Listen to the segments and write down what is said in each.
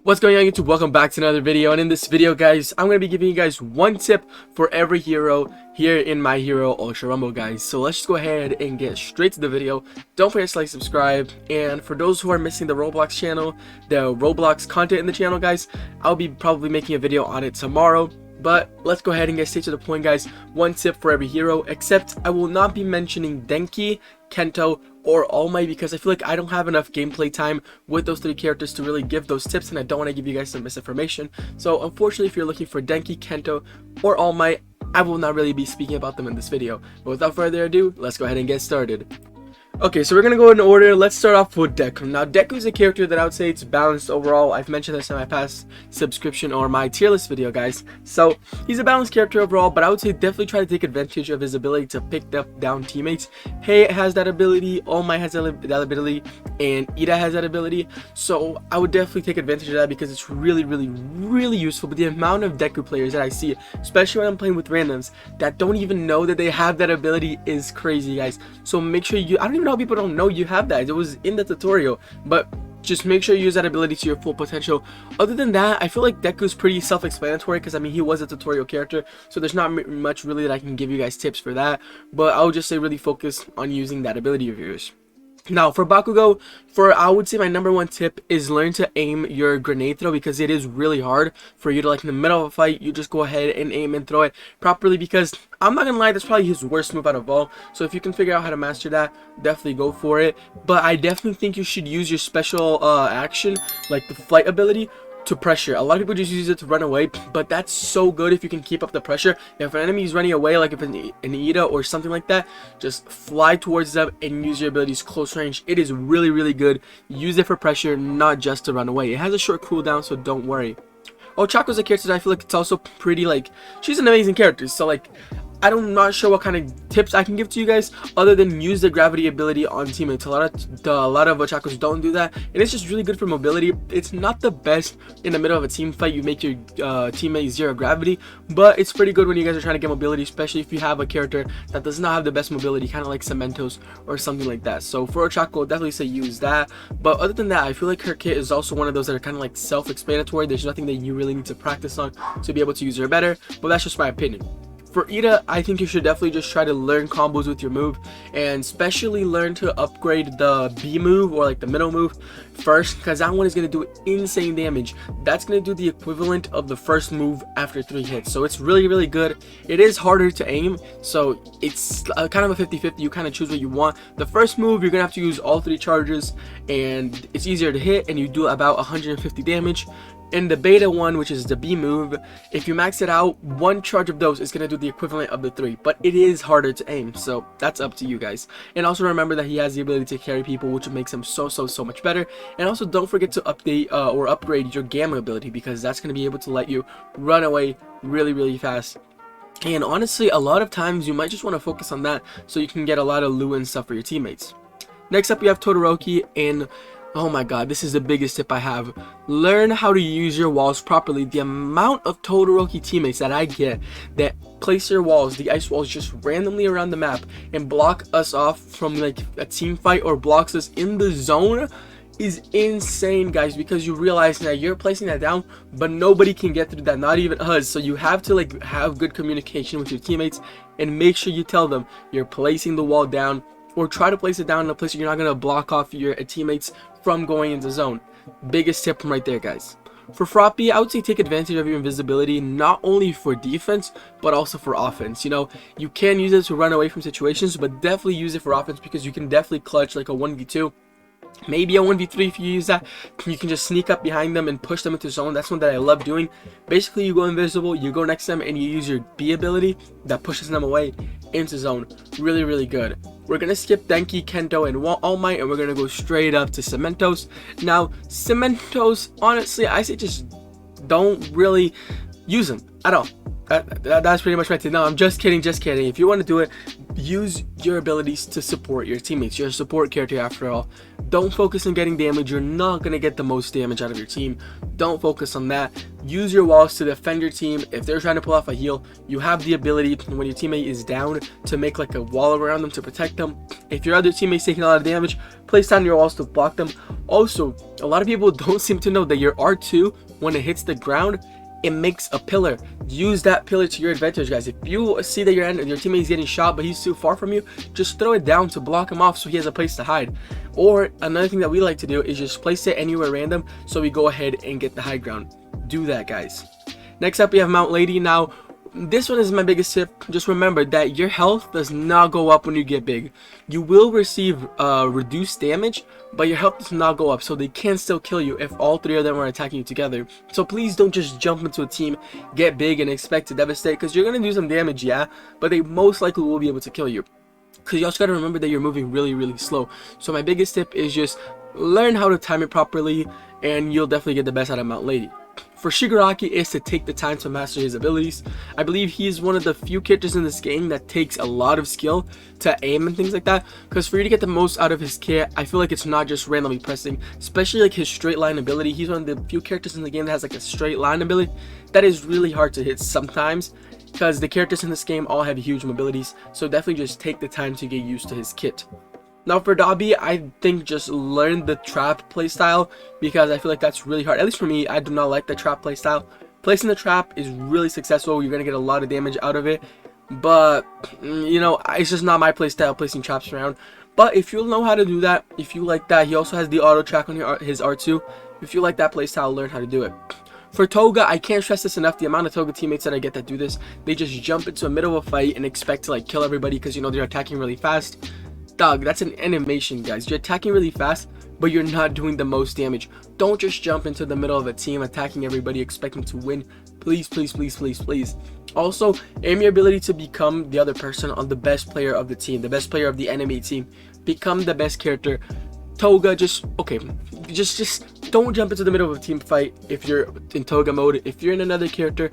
What's going on YouTube? Welcome back to another video, and in this video guys, I'm going to be giving you guys one tip for every hero here in My Hero Ultra Rumble guys. So let's just go ahead and get straight to the video. Don't forget to like, subscribe, and for those who are missing the Roblox channel, the Roblox content in the channel guys, I'll be probably making a video on it tomorrow. But let's go ahead and get straight to the point guys. One tip for every hero, except I will not be mentioning Denki, Kento, or All Might because I feel like I don't have enough gameplay time with those three characters to really give those tips, and I don't want to give you guys some misinformation. So unfortunately, if you're looking for Denki, Kento, or All Might, I will not really be speaking about them in this video. But without further ado, let's go ahead and get started. Okay, so we're going to go in order. Let's start off with Deku. Now, Deku is a character that I would say it's balanced overall. I've mentioned this in my past subscription or my tier list video, guys. So, he's a balanced character overall, but I would say definitely try to take advantage of his ability to pick down teammates. Hey has that ability, All Might has that ability, and Ida has that ability. So, I would definitely take advantage of that because it's really useful. But the amount of Deku players that I see, especially when I'm playing with randoms, that don't even know that they have that ability is crazy, guys. So, make sure I don't even know how people don't know you have that. It was in the tutorial, but just make sure you use that ability to your full potential. Other than that, I feel like Deku's pretty self-explanatory because I mean he was a tutorial character, so there's not much really that I can give you guys tips for that, but I would just say really focus on using that ability of yours. Now for Bakugou, I would say my number one tip is learn to aim your grenade throw, because it is really hard for you to, like, in the middle of a fight, you just go ahead and aim and throw it properly, because I'm not gonna lie, that's probably his worst move out of all. So if you can figure out how to master that, definitely go for it. But I definitely think you should use your special action, like the flight ability, to pressure. A lot of people just use it to run away, but that's so good if you can keep up the pressure. If an enemy is running away, like if an Ida or something like that, just fly towards them and use your abilities close range. It is really good. Use it for pressure, not just to run away. It has a short cooldown, so don't worry. Chaco's a character that I feel like it's also pretty, like, she's an amazing character, so like I'm not sure what kind of tips I can give to you guys other than use the gravity ability on teammates. A lot of Chacos don't do that, and it's just really good for mobility. It's not the best in the middle of a team fight. You make your teammate zero gravity, but it's pretty good when you guys are trying to get mobility, especially if you have a character that does not have the best mobility, kind of like Cementos or something like that. So for Chaco, definitely say use that. But other than that, I feel like her kit is also one of those that are kind of like self-explanatory. There's nothing that you really need to practice on to be able to use her better, but that's just my opinion. For Ida, I think you should definitely just try to learn combos with your move, and especially learn to upgrade the B move, or like the middle move, first, because that one is going to do insane damage. That's going to do the equivalent of the first move after 3 hits, so it's really good. It is harder to aim, so it's kind of a 50-50. You kind of choose what you want. The first move, you're going to have to use all 3 charges, and it's easier to hit, and you do about 150 damage. In the beta one, which is the B move, if you max it out, 1 charge of those is going to do the equivalent of the 3, but it is harder to aim, so that's up to you guys. And also remember that he has the ability to carry people, which makes him so much better. And also don't forget to update or upgrade your gamma ability, because that's going to be able to let you run away really fast. And honestly, a lot of times you might just want to focus on that so you can get a lot of loot and stuff for your teammates. Next up, we have Todoroki, and oh my god, this is the biggest tip I have. Learn how to use your walls properly. The amount of Todoroki teammates that I get that place their walls, the ice walls, just randomly around the map and block us off from like a team fight, or blocks us in the zone, is insane, guys, because you realize that you're placing that down, but nobody can get through that, not even us. So you have to like have good communication with your teammates and make sure you tell them you're placing the wall down, or try to place it down in a place where you're not going to block off your teammates from going into zone. Biggest tip from right there, guys. For Froppy, I would say take advantage of your invisibility, not only for defense but also for offense. You know, you can use it to run away from situations, but definitely use it for offense, because you can definitely clutch like a 1v2, maybe a 1v3. If you use that, you can just sneak up behind them and push them into zone. That's one that I love doing. Basically, you go invisible, you go next to them, and you use your B ability that pushes them away into zone. Really good. We're gonna skip Denki, Kento, and All Might, and we're gonna go straight up to Cementos. Now, Cementos, honestly, I say just don't really use him at all. That's pretty much my tip. No, I'm just kidding, just kidding. If you want to do it, use your abilities to support your teammates. You're a support character after all. Don't focus on getting damage. You're not going to get the most damage out of your team. Don't focus on that. Use your walls to defend your team. If they're trying to pull off a heal, you have the ability when your teammate is down to make like a wall around them to protect them. If your other teammate's taking a lot of damage, place down your walls to block them. Also, a lot of people don't seem to know that your R2, when it hits the ground, it makes a pillar. Use that pillar to your advantage, guys. If you see that your teammate is getting shot but he's too far from you, just throw it down to block him off so he has a place to hide. Or another thing that we like to do is just place it anywhere random so we go ahead and get the high ground. Do that, guys. Next up, we have Mount Lady. Now, this one is my biggest tip. Just remember that your health does not go up when you get big. You will receive reduced damage, but your health does not go up, so they can still kill you if all three of them are attacking you together. So please don't just jump into a team, get big, and expect to devastate, because you're going to do some damage, yeah, but they most likely will be able to kill you. Because you also got to remember that you're moving really, really slow. So my biggest tip is just learn how to time it properly, and you'll definitely get the best out of Mount Lady. For Shigaraki is to take the time to master his abilities. I believe he's one of the few characters in this game that takes a lot of skill to aim and things like that, because for you to get the most out of his kit, I feel like it's not just randomly pressing, especially like his straight line ability. He's one of the few characters in the game that has like a straight line ability that is really hard to hit sometimes, because the characters in this game all have huge mobilities, so definitely just take the time to get used to his kit. Now for Dobby, I think just learn the trap playstyle, because I feel like that's really hard. At least for me, I do not like the trap playstyle. Placing the trap is really successful. You're going to get a lot of damage out of it. But, you know, it's just not my playstyle, placing traps around. But if you know how to do that, if you like that, he also has the auto track on his R2. If you like that playstyle, learn how to do it. For Toga, I can't stress this enough. The amount of Toga teammates that I get that do this, they just jump into the middle of a fight and expect to like kill everybody because, you know, they're attacking really fast. Dog, that's an animation, guys. You're attacking really fast, but you're not doing the most damage. Don't just jump into the middle of a team attacking everybody expecting to win. Please, please, please, please, please. Also, aim your ability to become the other person on the best player of the team, the best player of the enemy team. Become the best character. Toga, just don't jump into the middle of a team fight if you're in Toga mode. If you're in another character,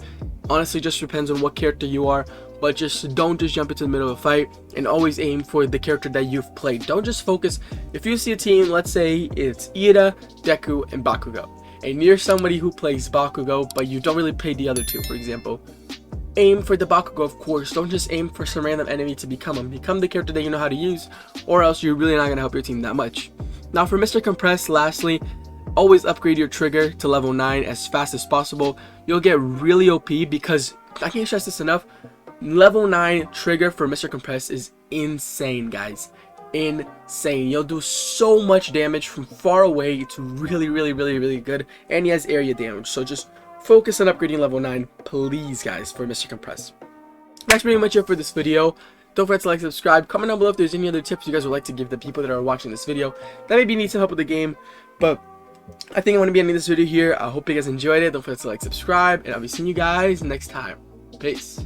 honestly, just depends on what character you are. But just don't just jump into the middle of a fight, and always aim for the character that you've played. Don't just focus. If you see a team, let's say it's Ida, Deku, and Bakugou, and you're somebody who plays Bakugou, but you don't really play the other two, for example, aim for the Bakugou, of course. Don't just aim for some random enemy to become him. Become the character that you know how to use, or else you're really not going to help your team that much. Now for Mr. Compress, lastly, always upgrade your trigger to level 9 as fast as possible. You'll get really OP, because I can't stress this enough. Level 9 trigger for Mr. Compress is insane, guys. Insane. You'll do so much damage from far away. It's really, really, really, really good. And he has area damage. So just focus on upgrading level 9, please, guys, for Mr. Compress. That's pretty much it for this video. Don't forget to like, subscribe, comment down below if there's any other tips you guys would like to give the people that are watching this video that maybe need some help with the game. But I think I'm going to be ending this video here. I hope you guys enjoyed it. Don't forget to like, subscribe, and I'll be seeing you guys next time. Peace.